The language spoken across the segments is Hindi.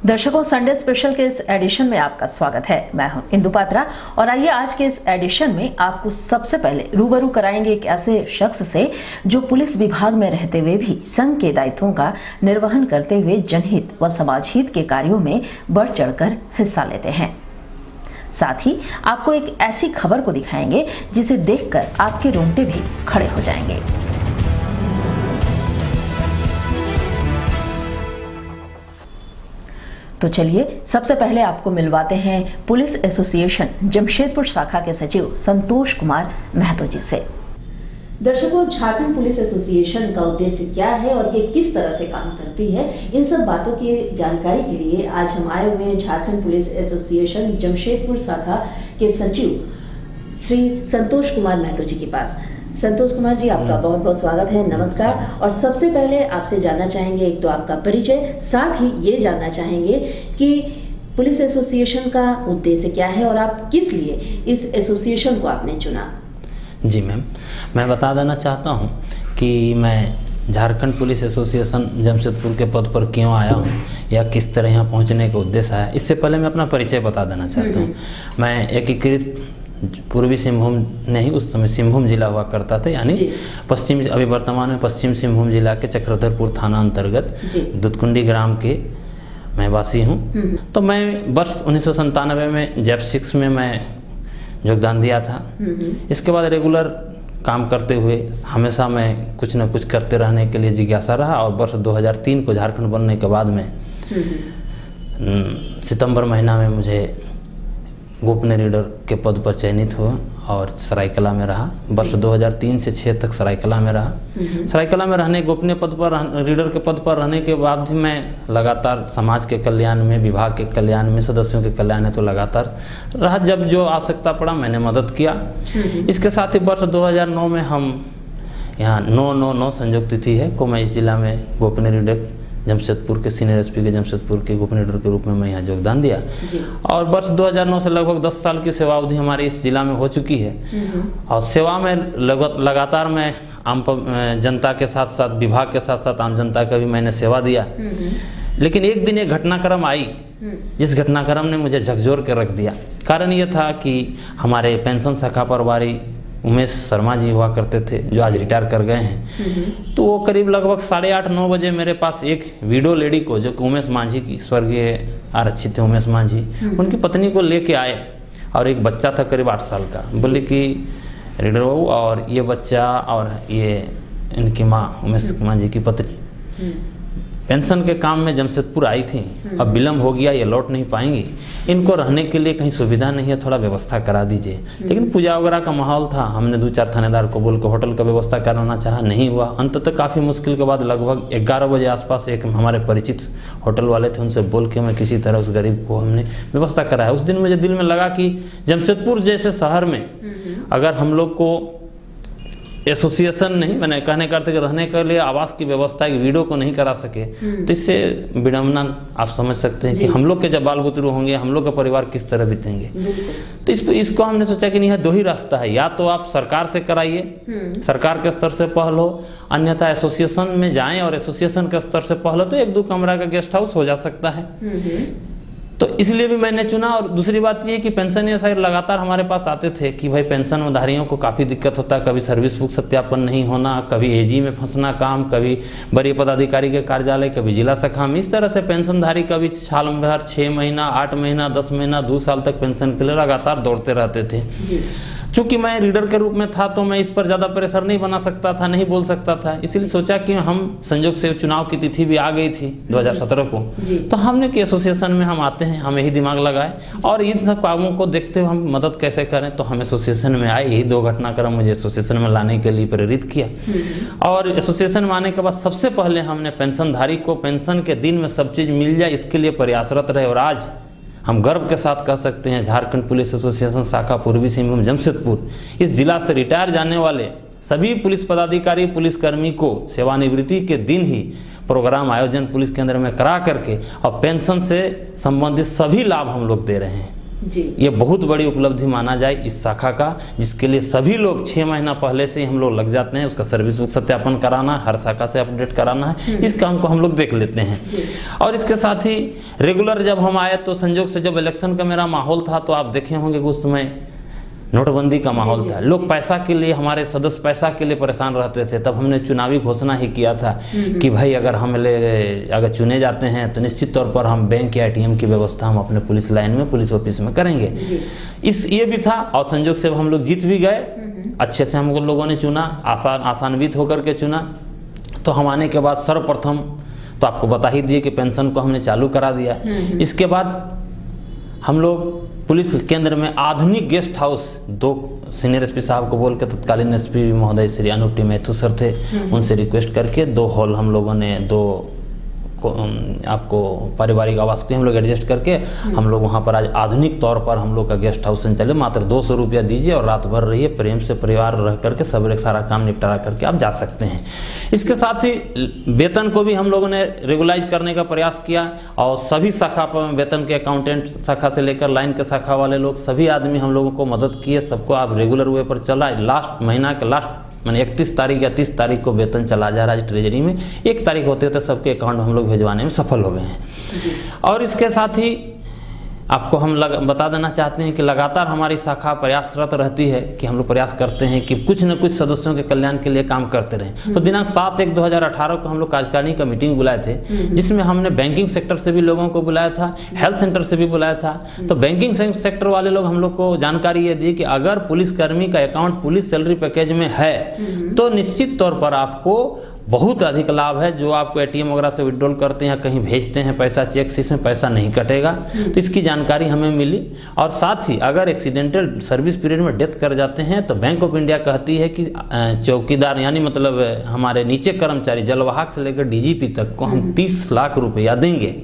दर्शकों, संडे स्पेशल के इस एडिशन में आपका स्वागत है। मैं हूं इंदु पात्रा और आइए आज के इस एडिशन में आपको सबसे पहले रूबरू कराएंगे एक ऐसे शख्स से जो पुलिस विभाग में रहते हुए भी संघ के दायित्वों का निर्वहन करते हुए जनहित व समाज हित के कार्यों में बढ़ चढ़कर हिस्सा लेते हैं। साथ ही आपको एक ऐसी खबर को दिखाएंगे जिसे देखकर आपके रोंगटे भी खड़े हो जाएंगे। तो चलिए सबसे पहले आपको मिलवाते हैं पुलिस एसोसिएशन जमशेदपुर शाखा के सचिव संतोष कुमार महतो जी से। दर्शकों, झारखंड पुलिस एसोसिएशन का उद्देश्य क्या है और ये किस तरह से काम करती है, इन सब बातों की जानकारी के लिए आज हम आए हुए हैं झारखंड पुलिस एसोसिएशन जमशेदपुर शाखा के सचिव श्री संतोष कुमार महतो जी के पास। संतोष कुमार जी, आपका बहुत बहुत स्वागत है। नमस्कार। और सबसे पहले आपसे जानना चाहेंगे एक तो आपका परिचय, साथ ही ये जानना चाहेंगे कि पुलिस एसोसिएशन का उद्देश्य क्या है और आप किस लिए इस एसोसिएशन को आपने चुना। जी मैम, मैं बता देना चाहता हूँ कि मैं झारखंड पुलिस एसोसिएशन जमशेदपुर के पद पर क्यों आया हूँ या किस तरह यहाँ पहुँचने का उद्देश्य है। इससे पहले मैं अपना परिचय बता देना चाहता हूँ। मैं एकीकृत पूर्वी सिंहभूम नहीं, उस समय सिंहभूम जिला हुआ करता था, यानी पश्चिम, अभी वर्तमान में पश्चिम सिंहभूम जिला के चक्रधरपुर थाना अंतर्गत दुधकुंडी ग्राम के मैं वासी हूँ। तो मैं वर्ष 1997 में जैप 6 में मैं योगदान दिया था। इसके बाद रेगुलर काम करते हुए हमेशा मैं कुछ न कुछ करते रहने के लिए जिज्ञासा रहा और वर्ष 2003 को झारखंड बनने के बाद में सितंबर महीना में मुझे गोपनीय रीडर के पद पर चयनित हुआ और सरायकला में रहा। वर्ष 2003 से 6 तक सरायकला में रहा। सरायकला में रहने, गोपनीय पद पर, रीडर के पद पर रहने के बाद भी मैं लगातार समाज के कल्याण में, विभाग के कल्याण में, सदस्यों के कल्याण में तो लगातार रहा। जब जो आवश्यकता पड़ा मैंने मदद किया। इसके साथ ही वर्ष 2009 में हम यहाँ 999 संयोग तिथि है को मैं इस जिला में गोपनीय रीडर जमशेदपुर के सीनियर एसपी के जमशेदपुर के गोपनीय रीडर के रूप में मैं यहाँ योगदान दिया। और वर्ष 2009 से लगभग 10 साल की सेवा अवधि हमारी इस जिला में हो चुकी है। और सेवा में लगातार मैं आम जनता के साथ साथ, विभाग के साथ साथ आम जनता का भी मैंने सेवा दिया। लेकिन एक दिन एक घटनाक्रम आई जिस घटनाक्रम ने मुझे झकझोर के रख दिया। कारण ये था कि हमारे पेंशन शाखा प्रभारी उमेश शर्मा जी हुआ करते थे, जो आज रिटायर कर गए हैं। तो वो करीब लगभग 8:30-9 बजे मेरे पास एक वीडियो लेडी को, जो कि उमेश मांझी की, स्वर्गीय आरक्षित थे उमेश मांझी, उनकी पत्नी को लेके आए और एक बच्चा था करीब 8 साल का। बोले कि रीडर बाबू, और ये बच्चा और ये इनकी माँ उमेश मांझी की पत्नी पेंशन के काम में जमशेदपुर आई थी, अब विलम्ब हो गया, ये लौट नहीं पाएंगी, इनको रहने के लिए कहीं सुविधा नहीं है, थोड़ा व्यवस्था करा दीजिए। लेकिन पूजा वगैरह का माहौल था, हमने 2-4 थानेदार को बोल कर होटल का व्यवस्था कराना चाहा, नहीं हुआ। अंततः काफ़ी मुश्किल के बाद लगभग 11 बजे आसपास एक हमारे परिचित होटल वाले थे, उनसे बोल के मैं किसी तरह उस गरीब को हमने व्यवस्था कराया। उस दिन मुझे दिल में लगा कि जमशेदपुर जैसे शहर में अगर हम लोग को एसोसिएशन नहीं, मैंने कहने करते कि रहने के लिए आवास की व्यवस्था एक वीडियो को नहीं करा सके, तो इससे विडम्बना आप समझ सकते हैं कि हम लोग के जब बाल बुतरू होंगे, हम लोग का परिवार किस तरह बीतेंगे। तो इसको हमने सोचा कि नहीं है, 2 ही रास्ता है, या तो आप सरकार से कराइए, सरकार के स्तर से पहल हो, अन्यथा एसोसिएशन में जाएं और एसोसिएशन के स्तर से पहल हो तो 1-2 कमरा का गेस्ट हाउस हो जा सकता है। तो इसलिए भी मैंने चुना। और दूसरी बात ये कि पेंशन एसआई लगातार हमारे पास आते थे कि भाई पेंशनधारियों को काफ़ी दिक्कत होता है, कभी सर्विस बुक सत्यापन नहीं होना, कभी एजी में फंसना काम, कभी बड़े पदाधिकारी के कार्यालय, कभी जिला शाखा में। इस तरह से पेंशनधारी कभी साल भर 6 महीना, 8 महीना, 10 महीना, 2 साल तक पेंशन के लिए लगातार दौड़ते रहते थे। चूंकि मैं रीडर के रूप में था तो मैं इस पर ज़्यादा प्रेशर नहीं बना सकता था, नहीं बोल सकता था। इसलिए सोचा कि हम, संयोग से चुनाव की तिथि भी आ गई थी 2017 को, तो हमने कि एसोसिएशन में हम आते हैं, हम यही दिमाग लगाए और इन सब कामों को देखते हुए हम मदद कैसे करें, तो हम एसोसिएशन में आए। यही 2 घटनाक्रम मुझे एसोसिएशन में लाने के लिए प्रेरित किया। और एसोसिएशन में आने के बाद सबसे पहले हमने पेंशनधारी को पेंशन के दिन में सब चीज़ मिल जाए, इसके लिए प्रयासरत रहे। और आज हम गर्व के साथ कह सकते हैं झारखंड पुलिस एसोसिएशन शाखा पूर्वी सिंहभूम जमशेदपुर इस जिला से रिटायर जाने वाले सभी पुलिस पदाधिकारी, पुलिसकर्मी को सेवानिवृत्ति के दिन ही प्रोग्राम आयोजन पुलिस केंद्र में करा करके और पेंशन से संबंधित सभी लाभ हम लोग दे रहे हैं। जी। ये बहुत बड़ी उपलब्धि माना जाए इस शाखा का, जिसके लिए सभी लोग 6 महीना पहले से हम लोग लग जाते हैं। उसका सर्विस बुक सत्यापन कराना, हर शाखा से अपडेट कराना है, इस काम को हम लोग देख लेते हैं। और इसके साथ ही रेगुलर जब हम आए तो संयोग से जब इलेक्शन का मेरा माहौल था तो आप देखे होंगे कि उस समय नोटबंदी का माहौल था। लोग पैसा के लिए, हमारे सदस्य पैसा के लिए परेशान रहते थे। तब हमने चुनावी घोषणा ही किया था कि भाई अगर चुने जाते हैं तो निश्चित तौर पर हम बैंक या ATM की व्यवस्था हम अपने पुलिस लाइन में, पुलिस ऑफिस में करेंगे। ये भी था और संयोग से हम लोग जीत भी गए। अच्छे से हम लोगों ने चुना, आसान्वित होकर के चुना। तो हम आने के बाद सर्वप्रथम तो आपको बता ही दिए कि पेंशन को हमने चालू करा दिया। इसके बाद हम लोग पुलिस केंद्र में आधुनिक गेस्ट हाउस, 2 सीनियर SP साहब को बोल के तत्कालीन SP महोदय श्री अनूप टी मैथ्यू सर थे, उनसे रिक्वेस्ट करके 2 हॉल हम लोगों ने, 2 आपको पारिवारिक आवास के हम लोग एडजस्ट करके हम लोग वहाँ पर आज आधुनिक तौर पर हम लोग का गेस्ट हाउस संचालित, मात्र 200 रुपया दीजिए और रात भर रहिए, प्रेम से परिवार रह करके सवेरे सारा काम निपटारा करके आप जा सकते हैं। इसके साथ ही वेतन को भी हम लोगों ने रेगुलाइज करने का प्रयास किया और सभी शाखा पर वेतन के अकाउंटेंट शाखा से लेकर लाइन के शाखा वाले लोग, सभी आदमी हम लोगों को मदद किए। सबको आप रेगुलर वे पर चला। लास्ट महीना के लास्ट मैंने 31 तारीख या 30 तारीख को वेतन चला जा रहा है ट्रेजरी में। 1 तारीख होते होते सबके अकाउंट में हम लोग भिजवाने में सफल हो गए हैं। और इसके साथ ही आपको हम बता देना चाहते हैं कि लगातार हमारी शाखा प्रयासरत रहती है कि हम लोग प्रयास करते हैं कि कुछ न कुछ सदस्यों के कल्याण के लिए काम करते रहें। तो दिनांक 7/1/2018 को हम लोग कार्यकारिणी का मीटिंग बुलाए थे, जिसमें हमने बैंकिंग सेक्टर से भी लोगों को बुलाया था, हेल्थ सेंटर से भी बुलाया था। तो बैंकिंग सेक्टर वाले लोग हम लोग को जानकारी ये दी कि अगर पुलिसकर्मी का अकाउंट पुलिस सैलरी पैकेज में है तो निश्चित तौर पर आपको बहुत अधिक लाभ है। जो आपको ATM वगैरह से विड्रॉल करते हैं, कहीं भेजते हैं पैसा चेक से, इसमें पैसा नहीं कटेगा। तो इसकी जानकारी हमें मिली। और साथ ही अगर एक्सीडेंटल सर्विस पीरियड में डेथ कर जाते हैं तो बैंक ऑफ इंडिया कहती है कि चौकीदार यानी मतलब हमारे नीचे कर्मचारी जलवाहक से लेकर DGP तक को हम 30 लाख रुपया देंगे।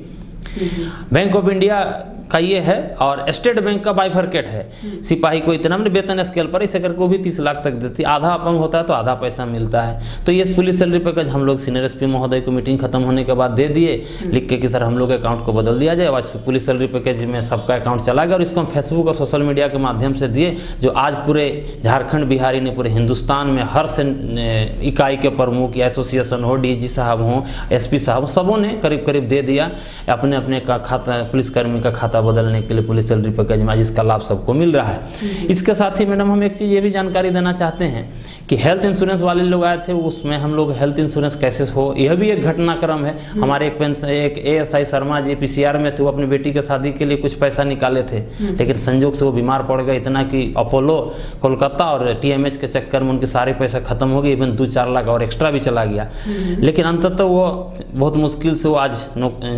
बैंक ऑफ इंडिया का ये है और स्टेट बैंक का बाइफरकेट है। सिपाही को इतना हमने वेतन स्केल पर इसे करके वो भी 30 लाख तक देती, आधा अपंग होता है तो आधा पैसा मिलता है। तो ये पुलिस सैलरी पैकेज हम लोग सीनियर SP महोदय को मीटिंग खत्म होने के बाद दे दिए, लिख के कि सर हम लोग अकाउंट को बदल दिया जाए। आज पुलिस सैलरी पैकेज में सबका अकाउंट चला गया और इसको हम फेसबुक और सोशल मीडिया के माध्यम से दिए, जो आज पूरे झारखंड बिहारी ने, पूरे हिंदुस्तान में हर इकाई के प्रमुख या एसोसिएशन हो, DG साहब हो, SP साहब, सबों ने करीब करीब दे दिया अपने अपने का खाता, पुलिसकर्मी का खाता बदलने के लिए पुलिस सैलरी पैकेज में। आज इसका लाभ सबको मिल रहा है। इसके साथ ही मैडम हम एक चीज़ ये भी जानकारी देना चाहते हैं कि हेल्थ इंश्योरेंस वाले लोग आए थे, उसमें हम लोग हेल्थ इंश्योरेंस कैसे हो, यह भी एक घटनाक्रम है। हमारे एक ASI शर्मा जी PCR में थे, वो अपनी बेटी के शादी के लिए कुछ पैसा निकाले थे, लेकिन संजोग से वो बीमार पड़ गए इतना कि अपोलो कोलकाता और TMH के चक्कर में उनके सारे पैसा खत्म हो गए, इवन 2-4 लाख और एक्स्ट्रा भी चला गया। लेकिन अंततः वो बहुत मुश्किल से वो आज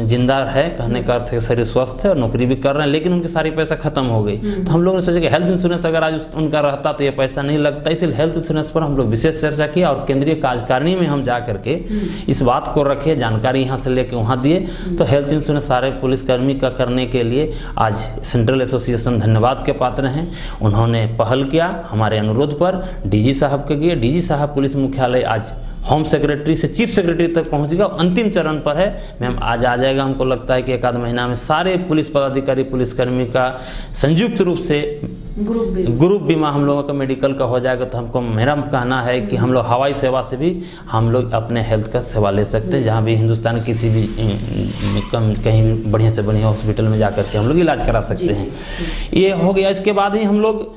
जिंदा है, कहने का अर्थ है शरीर स्वस्थ है और नौकरी भी कर रहे हैं, लेकिन उनके सारे पैसा खत्म हो गई। तो हम लोगों ने सोचा कि हेल्थ इंश्योरेंस अगर आज उनका रहता तो ये पैसा नहीं लगता, इसलिए हेल्थ इंश्योरेंस पर हम लोग विशेष चर्चा किया और केंद्रीय कार्यकारिणी में हम जा करके इस बात को रखे, जानकारी यहाँ से लेके वहाँ दिए। तो हेल्थ इंश्योरेंस सारे पुलिसकर्मी का करने के लिए आज सेंट्रल एसोसिएशन धन्यवाद के पात्र हैं। उन्होंने पहल किया हमारे अनुरोध पर, DG साहब के लिए। DG साहब पुलिस मुख्यालय आज होम सेक्रेटरी से चीफ सेक्रेटरी तक पहुंच गया, अंतिम चरण पर है। मैम आज आ जाएगा, हमको लगता है कि 1-आध महीना में सारे पुलिस पदाधिकारी पुलिसकर्मी का संयुक्त रूप से ग्रुप बीमा हम लोगों का मेडिकल का हो जाएगा। तो हमको मेरा कहना है कि हम लोग हवाई सेवा से भी हम लोग अपने हेल्थ का सेवा ले सकते हैं, जहाँ भी हिंदुस्तान किसी भी कहीं भी बढ़िया से बढ़िया हॉस्पिटल में जाकर के हम लोग इलाज करा सकते हैं। ये हो गया। इसके बाद ही हम लोग,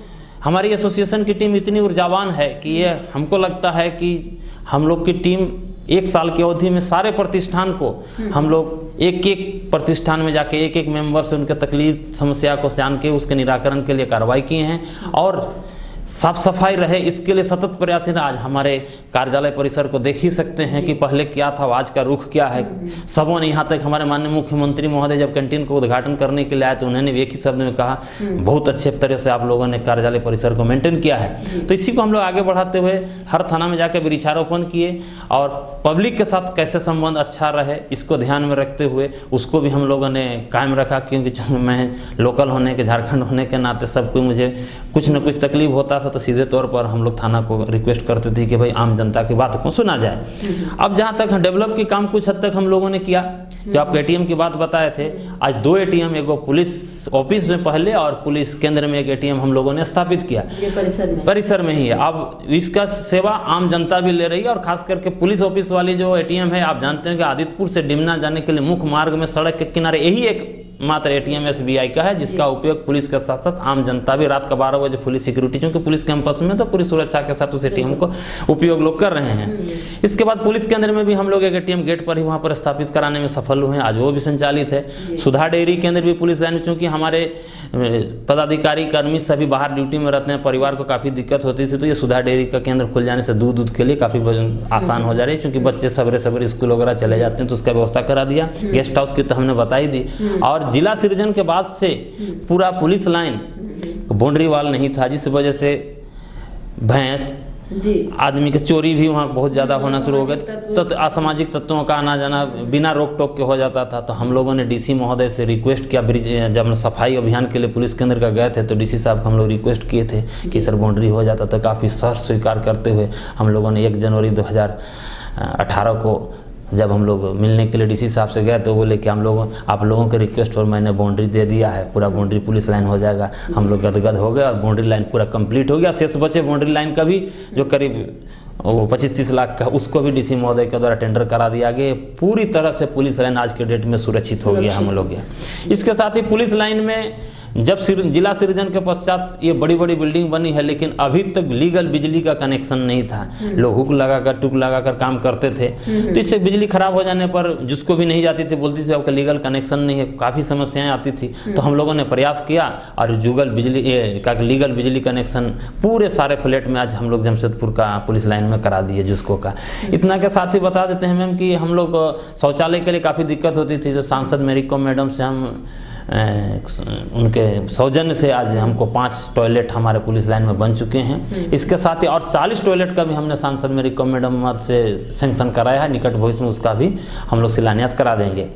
हमारी एसोसिएशन की टीम इतनी ऊर्जावान है कि ये हमको लगता है कि हम लोग की टीम 1 साल की अवधि में सारे प्रतिष्ठान को हम लोग एक प्रतिष्ठान में जाके एक मेंबर से उनके तकलीफ समस्या को जान के उसके निराकरण के लिए कार्रवाई किए हैं और साफ सफाई रहे इसके लिए सतत प्रयास है। आज हमारे कार्यालय परिसर को देख ही सकते हैं कि पहले क्या था, आज का रुख क्या है। सबों ने, यहाँ तक हमारे माननीय मुख्यमंत्री महोदय जब कैंटीन को उद्घाटन करने के लिए आए तो उन्होंने एक ही शब्द में कहा बहुत अच्छे तरह से आप लोगों ने कार्यालय परिसर को मेंटेन किया है। तो इसी को हम लोग आगे बढ़ाते हुए हर थाना में जाकर वृक्षारोपण किए और पब्लिक के साथ कैसे संबंध अच्छा रहे इसको ध्यान में रखते हुए उसको भी हम लोगों ने कायम रखा। क्योंकि मैं लोकल होने के, झारखंड होने के नाते सबको मुझे कुछ न कुछ तकलीफ होता होता था तो सीधे तौर पर हम लोग थाना को रिक्वेस्ट करते थे कि भाई आम जनता की बात को सुना जाए। अब जहाँ तक डेवलप की काम कुछ हद तक हम लोगों ने किया। जो आप एटीएम की बात बताए थे, आज 2 एटीएम, एक पुलिस ऑफिस में पहले और पुलिस केंद्र में एक एटीएम हम लोगों ने स्थापित किया, ये परिसर में ही है। अब इसका सेवा आम जनता भी ले रही है और खास करके पुलिस ऑफिस वाली जो एटीएम है, आप जानते हैं कि आदित्यपुर से डिमना जाने के लिए मुख्य मार्ग में सड़क के किनारे यही एक मात्र एटीएम एसबीआई का है, जिसका उपयोग पुलिस के साथ साथ आम जनता भी रात का 12 बजे पुलिस सिक्योरिटी, क्योंकि पुलिस कैंपस में तो पूरी सुरक्षा के साथ उस एटीएम को उपयोग लोग कर रहे हैं। इसके बाद पुलिस केंद्र में भी हम लोग एक एटीएम गेट पर ही वहाँ पर स्थापित कराने में सफल हुए हैं, आज वो भी संचालित है। सुधा डेयरी केंद्र भी पुलिस लाइन में, चूँकि हमारे पदाधिकारी कर्मी सभी बाहर ड्यूटी में रहते हैं, परिवार को काफ़ी दिक्कत होती थी, तो ये सुधा डेयरी का केंद्र खुल जाने से दूध के लिए काफ़ी आसान हो जा रही है, क्योंकि बच्चे सवेरे सवेरे स्कूल वगैरह चले जाते हैं, तो उसका व्यवस्था करा दिया। गेस्ट हाउस की तो हमने बताई दी। और जिला सृजन के बाद से पूरा पुलिस लाइन बाउंड्री वाल नहीं था, जिस वजह से भैंस आदमी के चोरी भी वहाँ बहुत ज़्यादा होना शुरू हो गया, तो असामाजिक तत्वों का आना जाना बिना रोक टोक के हो जाता था। तो हम लोगों ने डीसी महोदय से रिक्वेस्ट किया, जब हम सफाई अभियान के लिए पुलिस केंद्र का गए थे तो डीसी साहब को हम लोग रिक्वेस्ट किए थे कि सर बाउंड्री हो जाता, तो काफ़ी सहर्ष स्वीकार करते हुए हम लोगों ने 1 जनवरी 2018 को जब हम लोग मिलने के लिए डीसी साहब से गए तो बोले कि आप लोगों के रिक्वेस्ट पर मैंने बाउंड्री दे दिया है, पूरा बाउंड्री पुलिस लाइन हो जाएगा। हम लोग गदगद हो गए और बाउंड्री लाइन पूरा कंप्लीट हो गया। शेष बचे बाउंड्री लाइन का भी जो करीब वो 25-30 लाख का, उसको भी डीसी महोदय के द्वारा टेंडर करा दिया गया। पूरी तरह से पुलिस लाइन आज के डेट में सुरक्षित हो गया हम लोग। इसके साथ ही पुलिस लाइन में जब जिला सृजन के पश्चात ये बड़ी बड़ी बिल्डिंग बनी है, लेकिन अभी तक लीगल बिजली का कनेक्शन नहीं था। लोग हुक लगाकर टुक लगाकर काम करते थे, तो इससे बिजली खराब हो जाने पर जिसको भी नहीं जाती थी बोलती थी आपका लीगल कनेक्शन नहीं है, काफ़ी समस्याएं आती थी। तो हम लोगों ने प्रयास किया और लीगल बिजली कनेक्शन पूरे सारे फ्लैट में आज हम लोग जमशेदपुर का पुलिस लाइन में करा दिए जिसको का। इतना के साथ ही बता देते हैं मैम कि हम लोग शौचालय के लिए काफ़ी दिक्कत होती थी। जो सांसद मेरी को मैडम से हम उनके सौजन्य से आज हमको 5 टॉयलेट हमारे पुलिस लाइन में बन चुके हैं। इसके साथ ही और 40 टॉयलेट का भी हमने सांसद मेरी को मैडम मत से सैंक्शन कराया है। निकट भविष्य में उसका भी हम लोग शिलान्यास करा देंगे।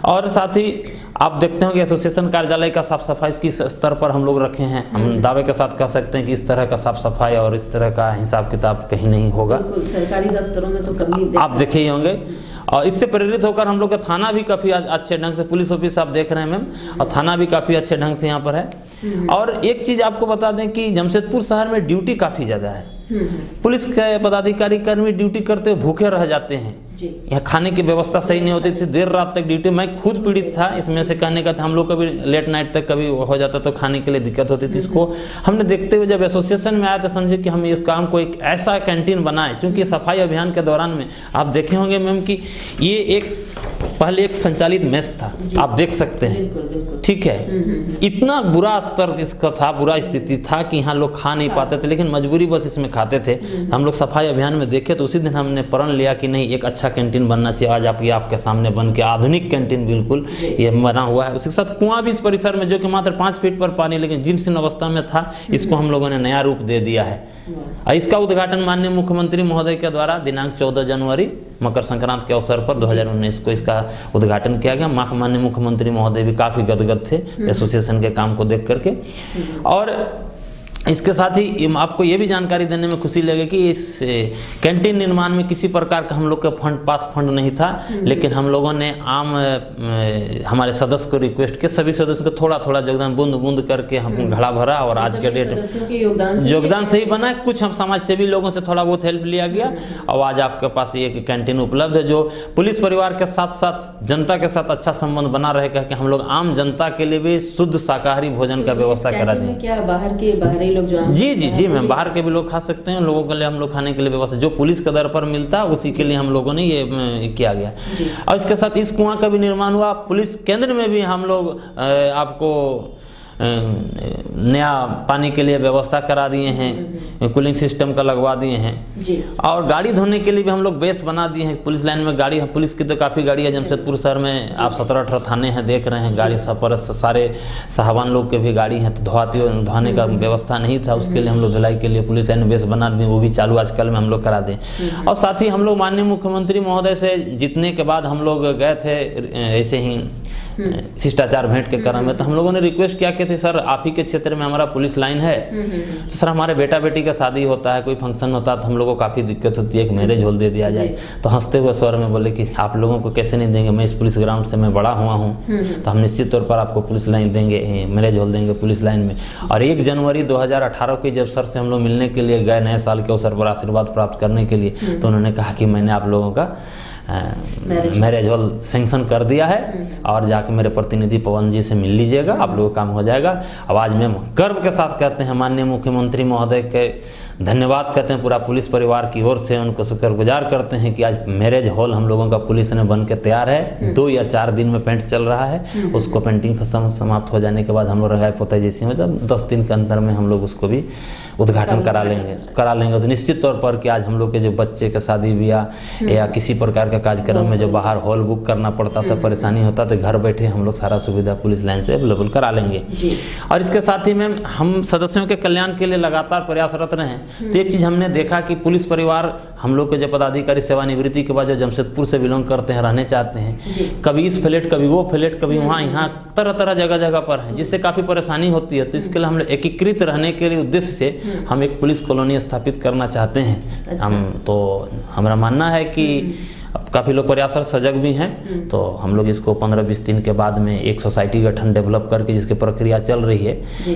और साथ ही आप देखते हो कि एसोसिएशन कार्यालय का साफ सफाई किस स्तर पर हम लोग रखे हैं। हम दावे के साथ कह सकते हैं कि इस तरह का साफ सफाई और इस तरह का हिसाब किताब कहीं नहीं होगा। सरकारी दफ्तरों में तो कमी आप देखे ही होंगे। और इससे प्रेरित होकर हम लोग का थाना भी काफ़ी अच्छे ढंग से, पुलिस ऑफिस आप देख रहे हैं मैम, और थाना भी काफ़ी अच्छे ढंग से यहाँ पर है। और एक चीज़ आपको बता दें कि जमशेदपुर शहर में ड्यूटी काफ़ी ज़्यादा है। पुलिस के पदाधिकारी कर्मी ड्यूटी करते हुए भूखे रह जाते हैं। यहाँ खाने की व्यवस्था सही नहीं होती थी, देर रात तक ड्यूटी। मैं खुद पीड़ित था इसमें से, कहने का था हम लोग कभी लेट नाइट तक कभी हो जाता तो खाने के लिए दिक्कत होती थी। इसको हमने देखते हुए जब एसोसिएशन में आया तो समझे कि हम इस काम को एक ऐसा कैंटीन बनाए, क्योंकि सफाई अभियान के दौरान में आप देखे होंगे मैम कि ये पहले एक संचालित मेस था, आप देख सकते हैं, ठीक है। इतना बुरा स्तर इसका था, बुरा स्थिति था कि यहाँ लोग खा नहीं पाते थे, लेकिन मजबूरी बस इसमें खाते थे। हम लोग सफाई अभियान में देखे तो उसी दिन हमने प्रण लिया कि नहीं, एक अच्छा कैंटीन बनना चाहिए। आज आपके सामने बन के आधुनिक कैंटीन बिल्कुल ये बना हुआ है। उसके साथ कुआं भी इस परिसर में, जो कि मात्र 5 फीट पर पानी, लेकिन जीर्ण अवस्था में था, इसको हम लोगों ने नया रूप दे दिया है। इसका उद्घाटन माननीय मुख्यमंत्री महोदय के द्वारा दिनांक 14 जनवरी मकर संक्रांति के अवसर पर 2019 को इसका उद्घाटन किया गया। माननीय मुख्यमंत्री महोदय भी काफ़ी गदगद थे एसोसिएशन के काम को देख करके। और इसके साथ ही आपको ये भी जानकारी देने में खुशी लगेगी कि इस कैंटीन निर्माण में किसी प्रकार का हम लोग का फंड नहीं था, लेकिन हम लोगों ने हमारे सदस्य को रिक्वेस्ट किया, सभी सदस्य को थोड़ा थोड़ा योगदान बूंद बूंद करके हम घड़ा भरा। और आज के डेट योगदान से ही बना। कुछ हम समाज सेवी लोगों से थोड़ा बहुत हेल्प लिया गया और आज आपके पास ये कैंटीन उपलब्ध है, जो पुलिस परिवार के साथ साथ जनता के साथ अच्छा संबंध बना रहेगा कि हम लोग आम जनता के लिए भी शुद्ध शाकाहारी भोजन का व्यवस्था करा दें। क्या बाहरी लोग जो जी मैम, बाहर के भी लोग खा सकते हैं। लोगों के लिए हम लोग खाने के लिए व्यवस्था जो पुलिस के दर पर मिलता है उसी के लिए हम लोगों ने ये किया गया। और इसके साथ इस कुआं का भी निर्माण हुआ। पुलिस केंद्र में भी हम लोग आपको नया पानी के लिए व्यवस्था करा दिए हैं, कूलिंग सिस्टम का लगवा दिए हैं जी। और गाड़ी धोने के लिए भी हम लोग बेस बना दिए हैं। पुलिस लाइन में गाड़ी, पुलिस की तो काफ़ी गाड़ी है जमशेदपुर शहर में। आप 17-18 थाने हैं, देख रहे हैं गाड़ी सब पर, सारे साहबान लोग के भी गाड़ी हैं, तो धोने का व्यवस्था नहीं था। उसके लिए हम लोग धुलाई के लिए पुलिस लाइन बेस बना दिए, वो भी चालू आजकल में हम लोग करा दें। और साथ ही हम लोग माननीय मुख्यमंत्री महोदय से जीतने के बाद हम लोग गए थे ऐसे ही शिष्टाचार भेंट के क्रम में, तो हम लोगों ने रिक्वेस्ट किया कि थे सर आप ही के क्षेत्र में हमारा पुलिस लाइन है, तो सर हमारे बेटा बेटी का शादी होता है, कोई फंक्शन होता है तो हम लोगों को काफ़ी दिक्कत होती है, एक मैरिज हॉल दे दिया जाए। तो हंसते हुए स्वर में बोले कि आप लोगों को कैसे नहीं देंगे, मैं इस पुलिस ग्राउंड से मैं बड़ा हुआ हूँ, तो हम निश्चित तौर पर आपको पुलिस लाइन देंगे, मैरिज हॉल देंगे पुलिस लाइन में। और 1 जनवरी 2018 को जब सर से हम लोग मिलने के लिए गए, नए साल के अवसर पर आशीर्वाद प्राप्त करने के लिए, तो उन्होंने कहा कि मैंने आप लोगों का मैरिज हॉल सेंक्शन कर दिया है और जाके मेरे प्रतिनिधि पवन जी से मिल लीजिएगा, आप लोगों का काम हो जाएगा। अब आज मैं गर्व के साथ कहते हैं माननीय मुख्यमंत्री महोदय के धन्यवाद करते हैं, पूरा पुलिस परिवार की ओर से उनको शुक्रगुजार करते हैं कि आज मैरिज हॉल हम लोगों का पुलिस ने बन के तैयार है। 2 या 4 दिन में पेंट चल रहा है, उसको पेंटिंग समाप्त हो जाने के बाद हम लोग रंगाई पोताई जैसी हो, जब 10 दिन के अंदर में हम लोग उसको भी उद्घाटन करा लेंगे। तो निश्चित तौर पर कि आज हम लोग के जो बच्चे का शादी ब्याह या किसी प्रकार का कार्यक्रम में जो बाहर हॉल बुक करना पड़ता था, परेशानी होता, तो घर बैठे हम लोग सारा सुविधा पुलिस लाइन से अवेलेबल करा लेंगे। और इसके साथ ही में हम सदस्यों के कल्याण के लिए लगातार प्रयासरत रहे। तो एक चीज़ हमने देखा कि पुलिस परिवार हम लोग के जो पदाधिकारी सेवानिवृत्ति के बाद जो जमशेदपुर से बिलोंग करते हैं, रहने चाहते हैं, कभी इस फ्लैट कभी वो फ्लैट कभी वहाँ यहाँ तरह तरह जगह पर हैं, जिससे काफ़ी परेशानी होती है। तो इसके लिए हम एकीकृत रहने के लिए उद्देश्य से हम एक पुलिस कॉलोनी स्थापित करना चाहते हैं। हमारा मानना है कि अब काफ़ी लोग प्रयासरत सजग भी हैं, तो हम लोग इसको 15-20 दिन के बाद में एक सोसाइटी गठन डेवलप करके, जिसकी प्रक्रिया चल रही है,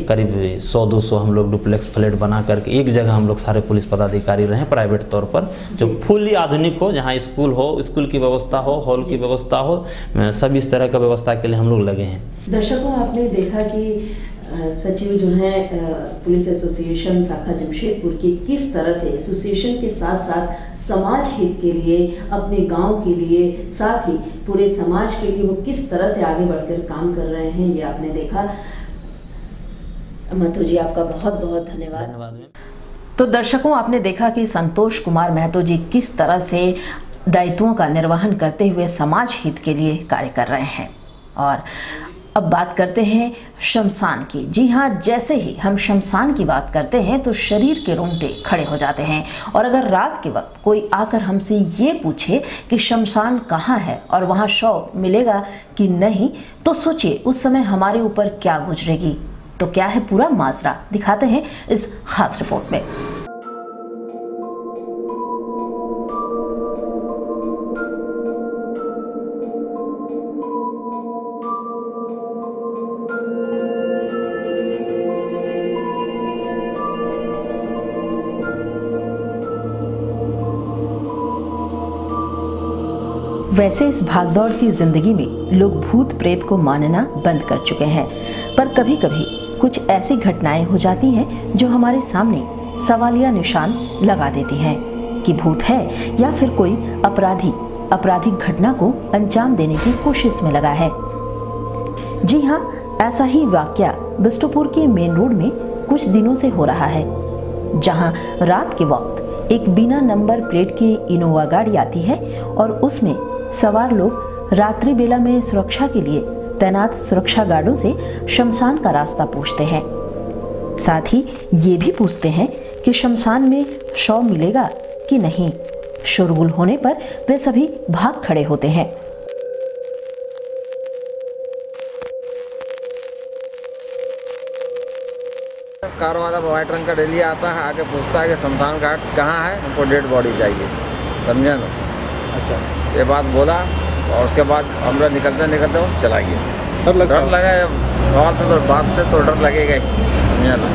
करीब 100-200 हम लोग डुप्लेक्स फ्लैट बना करके एक जगह हम लोग सारे पुलिस पदाधिकारी रहें प्राइवेट तौर पर, जो फुल्ली आधुनिक हो, जहाँ स्कूल हो, स्कूल की व्यवस्था हो, हॉल की व्यवस्था हो, सब इस तरह का व्यवस्था के लिए हम लोग लगे हैं। दर्शकों, आपने देखा कि सचिव जो है पुलिस एसोसिएशन शाखा जमशेदपुर की किस तरह से एसोसिएशन के साथ साथ समाज हित के लिए, अपने गांव के लिए, साथ ही पूरे समाज के लिए वो किस तरह से आगे बढ़कर काम कर रहे हैं, ये आपने देखा। महतो जी, आपका बहुत बहुत धन्यवाद। तो दर्शकों, आपने देखा कि संतोष कुमार महतो जी किस तरह से दायित्वों का निर्वहन करते हुए समाज हित के लिए कार्य कर रहे हैं। और अब बात करते हैं शमशान की। जी हाँ, जैसे ही हम शमशान की बात करते हैं तो शरीर के रोंगटे खड़े हो जाते हैं। और अगर रात के वक्त कोई आकर हमसे ये पूछे कि शमशान कहाँ है और वहाँ शव मिलेगा कि नहीं, तो सोचिए उस समय हमारे ऊपर क्या गुजरेगी। तो क्या है पूरा माजरा, दिखाते हैं इस खास रिपोर्ट में। वैसे इस भागदौड़ की जिंदगी में लोग भूत प्रेत को मानना बंद कर चुके हैं, पर कभी कभी कुछ ऐसी घटनाएं हो जाती हैं जो हमारे सामने सवालिया निशान लगा देती हैं कि भूत है या फिर कोई आपराधिक घटना को अंजाम देने की कोशिश में लगा है। जी हाँ, ऐसा ही वाकया बिष्टुपुर के मेन रोड में कुछ दिनों से हो रहा है, जहां रात के वक्त एक बिना नंबर प्लेट की इनोवा गाड़ी आती है और उसमें सवार लोग रात्रि बेला में सुरक्षा के लिए तैनात सुरक्षा गार्डों से शमशान का रास्ता पूछते हैं। साथ ही ये भी पूछते हैं कि शमशान में शव मिलेगा कि नहीं। शोरगुल होने पर वे सभी भाग खड़े होते हैं। कार वाला व्हाइट रंग का डेली आता है, आके पूछता है कि शमशान घाट कहाँ है, हमको डेड बॉडी चाहिए, समझे ना। अच्छा, ये बात बोला और उसके बाद हम लोग निकलते वो चला गया। डर लगा सवाल से तो बात से तो डर लगेगा ही, समझे ना।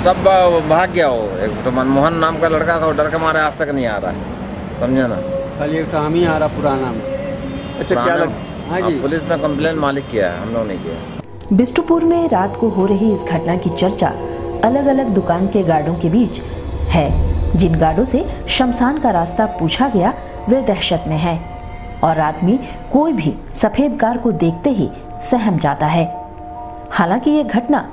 सब भाग गया। वो एक तो मनमोहन नाम का लड़का था, वो डर के मारे आज तक नहीं आ रहा है, समझे ना। खाली एक हम ही आ रहा पुराना में। अच्छा, क्या हाँ जी, पुलिस में कंप्लेन मालिक किया है, हम लोग नहीं किया। बिष्टुपुर में रात को हो रही इस घटना की चर्चा अलग अलग दुकान के गार्डों के बीच है। जिन गार्डों से शमशान का रास्ता पूछा गया वे दहशत में हैं और रात में कोई भी सफेद कार को देखते ही सहम जाता है। हालांकि ये घटना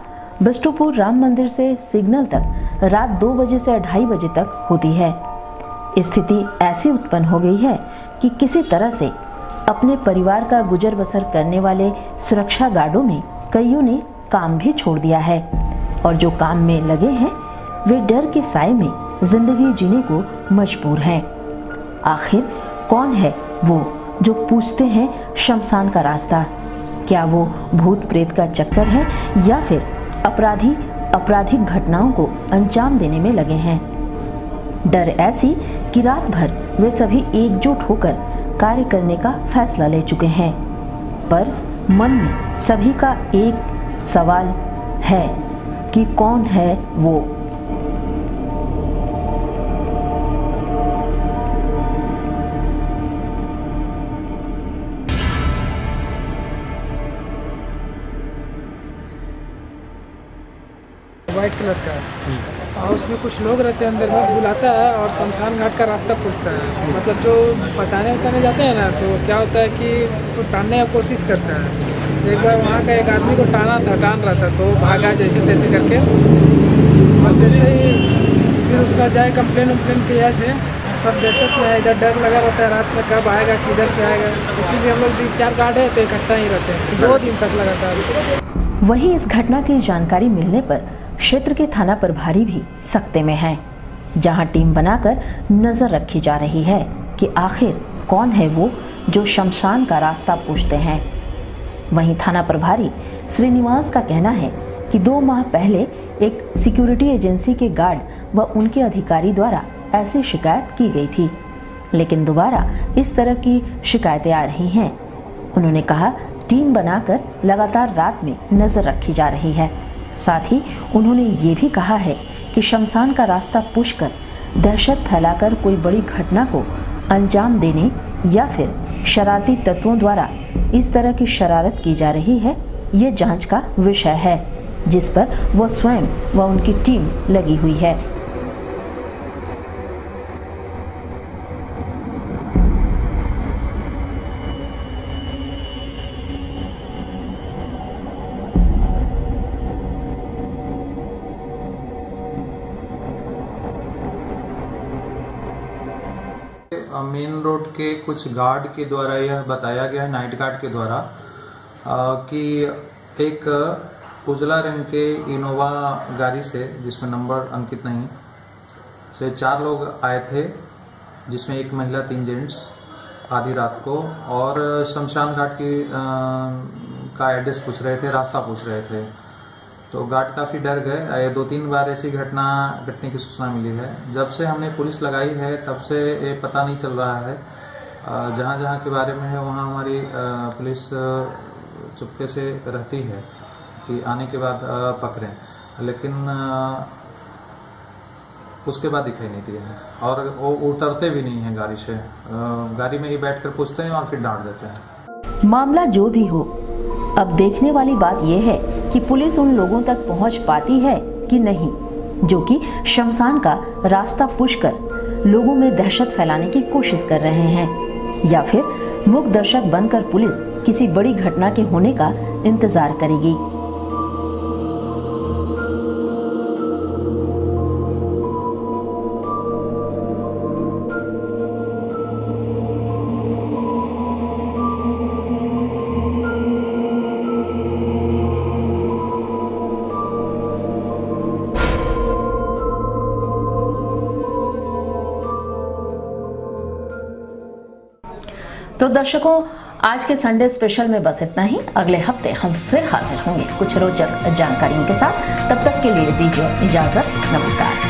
बिष्टुपुर राम मंदिर से सिग्नल तक रात 2 बजे से 2:30 बजे तक होती है। स्थिति ऐसी उत्पन्न हो गई है कि किसी तरह से अपने परिवार का गुजर बसर करने वाले सुरक्षा गार्डों में कईयों ने काम भी छोड़ दिया है और जो काम में लगे हैं वे डर के साए में जिंदगी जीने को मजबूर हैं। आखिर कौन है वो जो पूछते हैं शमशान का रास्ता? क्या वो भूत प्रेत का चक्कर है या फिर अपराधी आपराधिक घटनाओं को अंजाम देने में लगे हैं। डर ऐसी कि रात भर वे सभी एकजुट होकर कार्य करने का फैसला ले चुके हैं, पर मन में सभी का एक सवाल है कि कौन है वो। वाइट कलर का है और उसमें कुछ लोग रहते हैं अंदर में, बुलाता है और शमशान घाट का रास्ता पूछता है। मतलब जो बताने जाते हैं ना, तो क्या होता है कि वो टानने की कोशिश करता है। एक बार वहाँ का एक आदमी को टान रहा था तो भागा जैसे तैसे करके, बस ऐसे ही फिर उसका जाए कंप्लेन किया थे। सब दहशत में है, इधर डर लगा रहता है रात में कब आएगा किधर से आएगा, इसीलिए हम लोग 4 गार्ड है तो इकट्ठा ही रहते हैं 2 दिन तक लगातार। वहीं इस घटना की जानकारी मिलने पर क्षेत्र के थाना प्रभारी भी सख्ते में हैं, जहां टीम बनाकर नजर रखी जा रही है कि आखिर कौन है वो जो शमशान का रास्ता पूछते हैं। वहीं थाना प्रभारी श्रीनिवास का कहना है कि 2 माह पहले एक सिक्योरिटी एजेंसी के गार्ड व उनके अधिकारी द्वारा ऐसी शिकायत की गई थी, लेकिन दोबारा इस तरह की शिकायतें आ रही हैं। उन्होंने कहा टीम बनाकर लगातार रात में नजर रखी जा रही है। साथ ही उन्होंने ये भी कहा है कि शमशान का रास्ता पूछकर दहशत फैलाकर कोई बड़ी घटना को अंजाम देने या फिर शरारती तत्वों द्वारा इस तरह की शरारत की जा रही है, ये जांच का विषय है, जिस पर वह स्वयं व उनकी टीम लगी हुई है। मेन रोड के कुछ गार्ड के द्वारा यह बताया गया है, नाइट गार्ड के द्वारा, कि एक उजला रंग के इनोवा गाड़ी से, जिसमें नंबर अंकित नहीं, से 4 लोग आए थे, जिसमें एक महिला 3 जेंट्स, आधी रात को, और शमशान घाट की का एड्रेस पूछ रहे थे, रास्ता पूछ रहे थे। तो गार्ड काफ़ी डर गए। 2-3 बार ऐसी घटने की सूचना मिली है। जब से हमने पुलिस लगाई है तब से ये पता नहीं चल रहा है। जहाँ के बारे में है वहाँ हमारी पुलिस चुपके से रहती है कि आने के बाद पकड़ें, लेकिन उसके बाद दिखाई नहीं दिया है। और वो उतरते भी नहीं हैं गाड़ी से, गाड़ी में ही बैठकर पूछते हैं और फिर डांट देते हैं। मामला जो भी हो, अब देखने वाली बात यह है कि पुलिस उन लोगों तक पहुंच पाती है कि नहीं, जो कि शमशान का रास्ता पूछकर लोगों में दहशत फैलाने की कोशिश कर रहे हैं, या फिर मूक दर्शक बनकर पुलिस किसी बड़ी घटना के होने का इंतजार करेगी। तो दर्शकों, आज के संडे स्पेशल में बस इतना ही। अगले हफ्ते हम फिर हाजिर होंगे कुछ रोचक जानकारियों के साथ। तब तक के लिए दीजिए इजाजत। नमस्कार।